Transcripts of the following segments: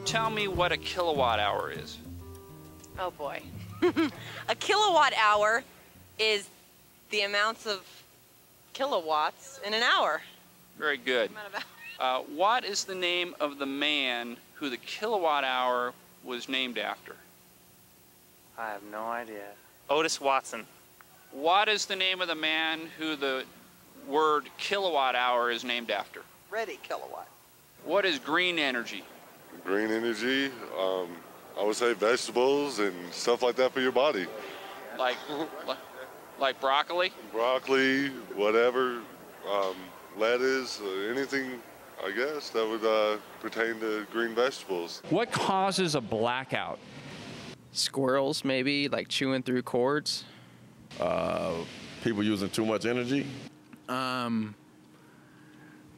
tell me what a kilowatt hour is? Oh boy. A kilowatt hour is the amounts of kilowatts in an hour. Very good. What is the name of the man who the kilowatt hour was named after? I have no idea. Otis Watson. What is the name of the man who the word kilowatt hour is named after? Ready kilowatt. What is green energy? Green energy, I would say vegetables and stuff like that for your body. Like broccoli? Broccoli, whatever, lettuce, anything, I guess, that would pertain to green vegetables. What causes a blackout? Squirrels, maybe, like chewing through cords. People using too much energy. I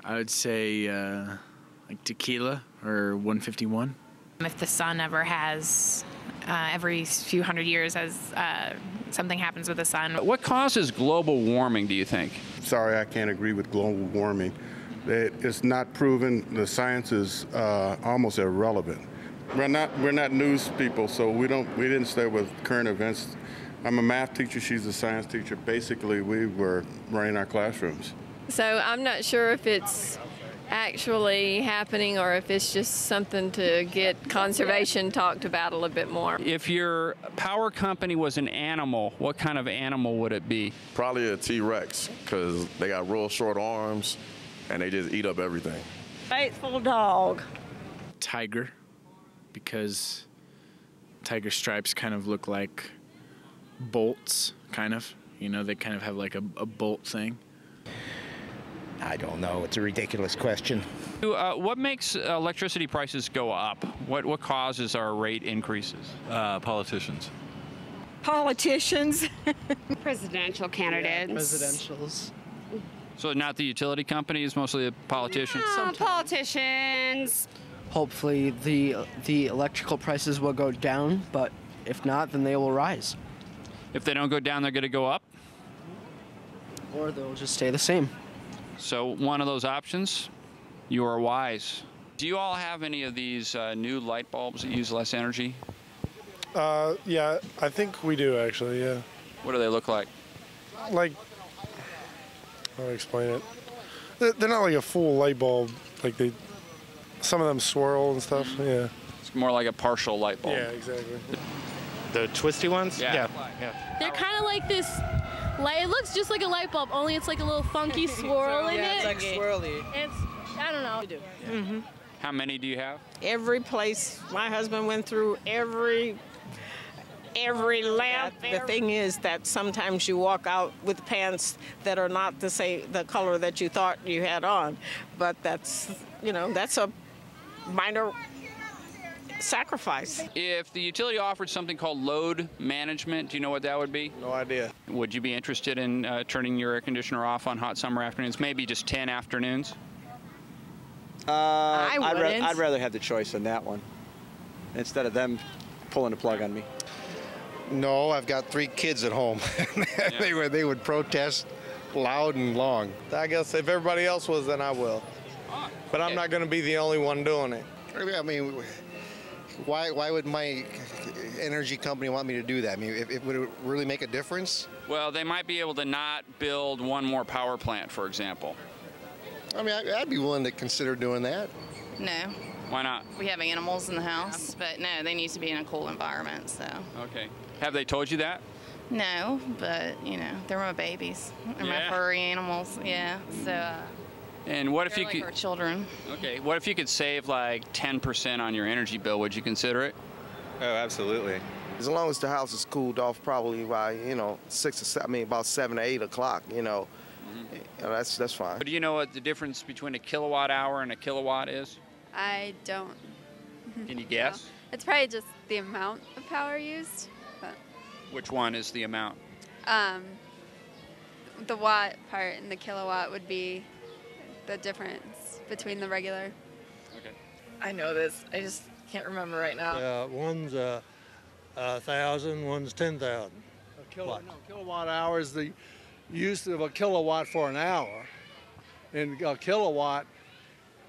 would say like tequila or 151. If the sun ever has, every few hundred years, as something happens with the sun. What causes global warming, do you think? Sorry, I can't agree with global warming. It's not proven. The science is almost irrelevant. We're not news people, so we didn't stay with current events. I'm a math teacher, she's a science teacher. Basically, we were running our classrooms. So I'm not sure if it's actually happening or if it's just something to get conservation talked about a little bit more. If your power company was an animal, what kind of animal would it be? Probably a T-Rex, because they got real short arms and they just eat up everything. Faithful dog. Tiger, because tiger stripes kind of look like bolts, kind of. You know, they kind of have like a bolt thing. I don't know. It's a ridiculous question. What makes electricity prices go up? What causes our rate increases? Politicians. Politicians. Presidential candidates. Yeah, presidentials. So not the utility companies, mostly the politicians? No, politicians. Hopefully the electrical prices will go down, but if not, then they will rise. If they don't go down, they're going to go up? Or they'll just stay the same. So one of those options, you are wise. Do you all have any of these new light bulbs that use less energy? Yeah, I think we do actually, yeah. What do they look like? Like, how do I explain it? They're not like a full light bulb. Like some of them swirl and stuff, yeah. It's more like a partial light bulb. Yeah, exactly. The twisty ones? Yeah. They're kind of like this. It looks just like a light bulb, only it's like a little funky swirl in it. It's like swirly. I don't know. Mm-hmm. How many do you have? Every place. My husband went through every lamp. The thing is that sometimes you walk out with pants that are not the color that you thought you had on, but that's a minor sacrifice. If the utility offered something called load management, do you know what that would be? No idea. Would you be interested in turning your air conditioner off on hot summer afternoons, maybe just 10 afternoons? I'd rather have the choice on that one instead of them pulling the plug on me. No, I've got 3 kids at home. They would protest loud and long. I guess if everybody else was, then I will. But I'm not going to be the only one doing it. I mean, why would my energy company want me to do that? I mean, would it really make a difference? Well, they might be able to not build one more power plant, for example. I mean, I'd be willing to consider doing that. No. Why not? We have animals in the house, but no, they need to be in a cool environment, so. Okay. Have they told you that? No, but, they're my babies. They're my furry animals, yeah, so. And what if you like could? Our children. Okay. What if you could save like 10% on your energy bill? Would you consider it? Oh, absolutely. As long as the house is cooled off, probably by about 7 or 8 o'clock. That's fine. But do you know what the difference between a kilowatt hour and a kilowatt is? I don't. Can you guess? No. It's probably just the amount of power used. But Which one is the amount? The watt part and the kilowatt would be the difference between the regular. Okay. I know this. I just can't remember right now. One's 1,000, one's 10,000. Kilowatt hour is the use of a kilowatt for an hour, and a kilowatt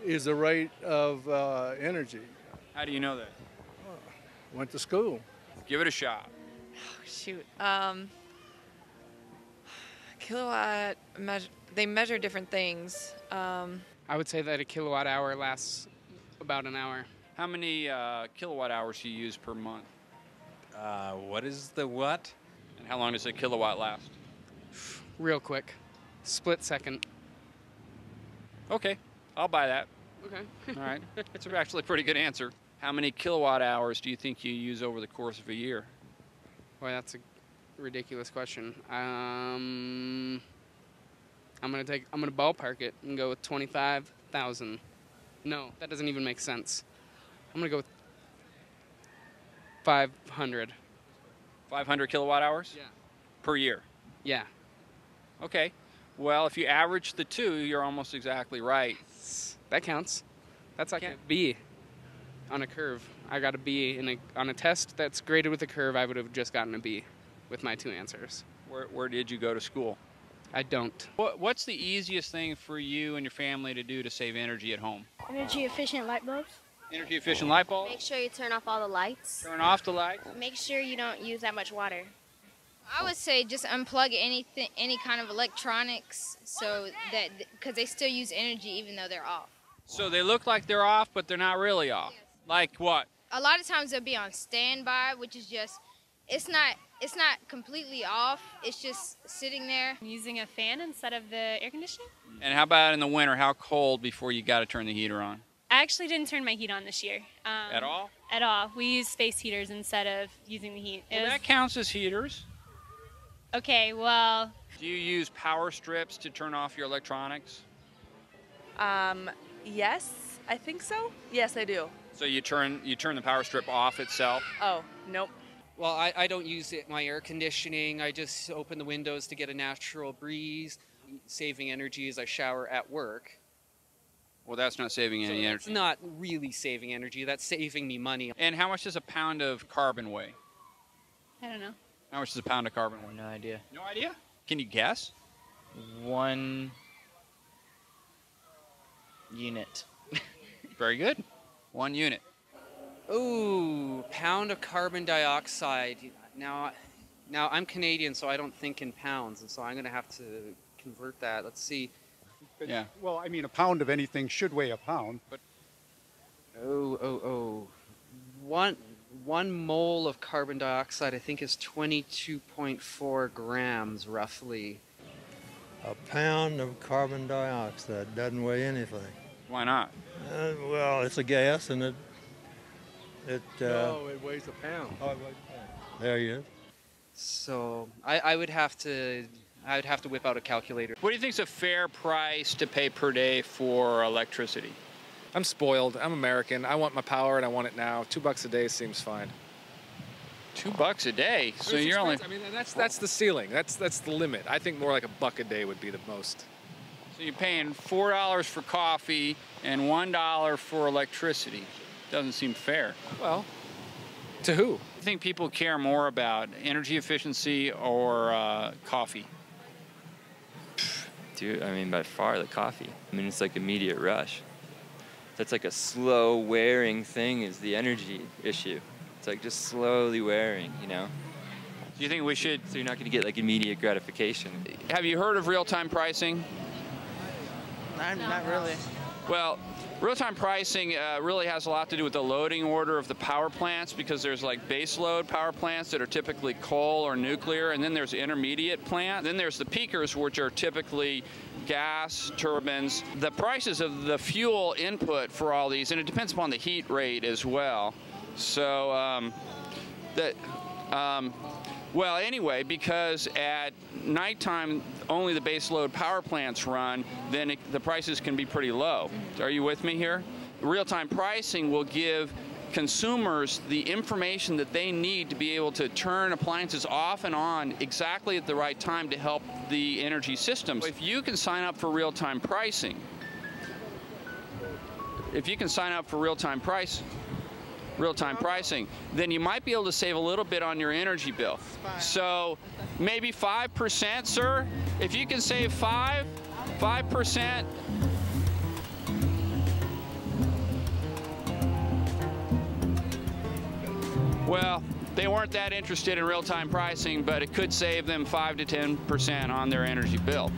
is the rate of energy. How do you know that? Went to school. Give it a shot. Shoot. Kilowatt, they measure different things. I would say that a kilowatt hour lasts about an hour. How many kilowatt hours do you use per month? What is the what? And how long does a kilowatt last? Real quick. Split second. Okay, I'll buy that. Okay. All right, that's actually a pretty good answer. How many kilowatt hours do you think you use over the course of a year? Boy, that's a ridiculous question. I'm gonna ballpark it and go with 25,000. No, that doesn't even make sense. I'm gonna go with 500. 500 kilowatt hours? Yeah. Per year? Yeah. Okay. Well, if you average the two, you're almost exactly right. That counts. That's like a B on a curve. I got a B on a test that's graded with a curve. I would have just gotten a B with my two answers. Where did you go to school? I don't. What's the easiest thing for you and your family to do to save energy at home? Energy efficient light bulbs. Energy efficient light bulbs? Make sure you turn off all the lights. Turn off the lights? Make sure you don't use that much water. I would say just unplug any kind of electronics, so that because they still use energy even though they're off. So they look like they're off, but they're not really off. Yes. Like what? A lot of times they'll be on standby, which is just it's not completely off. It's just sitting there. Using a fan instead of the air conditioning. And how about in the winter? How cold before you got to turn the heater on? I actually didn't turn my heat on this year. At all? At all. We use space heaters instead of using the heat. Well, that counts as heaters. Okay, well. Do you use power strips to turn off your electronics? Yes, I think so. Yes, I do. So you turn the power strip off itself? Oh, nope. Well, I don't use my air conditioning. I just open the windows to get a natural breeze. Saving energy as I shower at work. Well, that's not saving any energy. It's not really saving energy. That's saving me money. And how much does a pound of carbon weigh? I don't know. How much does a pound of carbon weigh? No idea. No idea? Can you guess? 1 unit. Very good. 1 unit. Ooh, pound of carbon dioxide. Now I'm Canadian, so I don't think in pounds, and so I'm going to have to convert that. Let's see. Yeah. Well, I mean, a pound of anything should weigh a pound. But One mole of carbon dioxide, I think, is 22.4 grams, roughly. A pound of carbon dioxide doesn't weigh anything. Why not? Well, it's a gas, and No, it weighs a pound. Oh, it weighs a pound. There you go. So I would have to whip out a calculator. What do you think is a fair price to pay per day for electricity? I'm spoiled. I'm American. I want my power and I want it now. $2 a day seems fine. $2 a day? So you're only... I mean, that's the ceiling. That's the limit. I think more like $1 a day would be the most. So you're paying $4 for coffee and $1 for electricity. Doesn't seem fair. Well, to who? I think people care more about energy efficiency or coffee. Dude, I mean, by far the coffee. I mean, it's like immediate rush. That's like a slow wearing thing is the energy issue. It's like just slowly wearing, you know? Do you think we should... So you're not going to get like immediate gratification. Have you heard of real-time pricing? Not really. Well, real-time pricing really has a lot to do with the loading order of the power plants, because there's like base load power plants that are typically coal or nuclear, and then there's intermediate plant. Then there's the peakers, which are typically gas turbines. The prices of the fuel input for all these, and it depends upon the heat rate as well. So well, anyway, because at nighttime only the base load power plants run, then the prices can be pretty low. Are you with me here? Real-time pricing will give consumers the information that they need to be able to turn appliances off and on exactly at the right time to help the energy systems. If you can sign up for real-time pricing, then you might be able to save a little bit on your energy bill. So maybe 5%, sir? If you can save 5%, Well, they weren't that interested in real-time pricing, but it could save them 5 to 10% on their energy bill.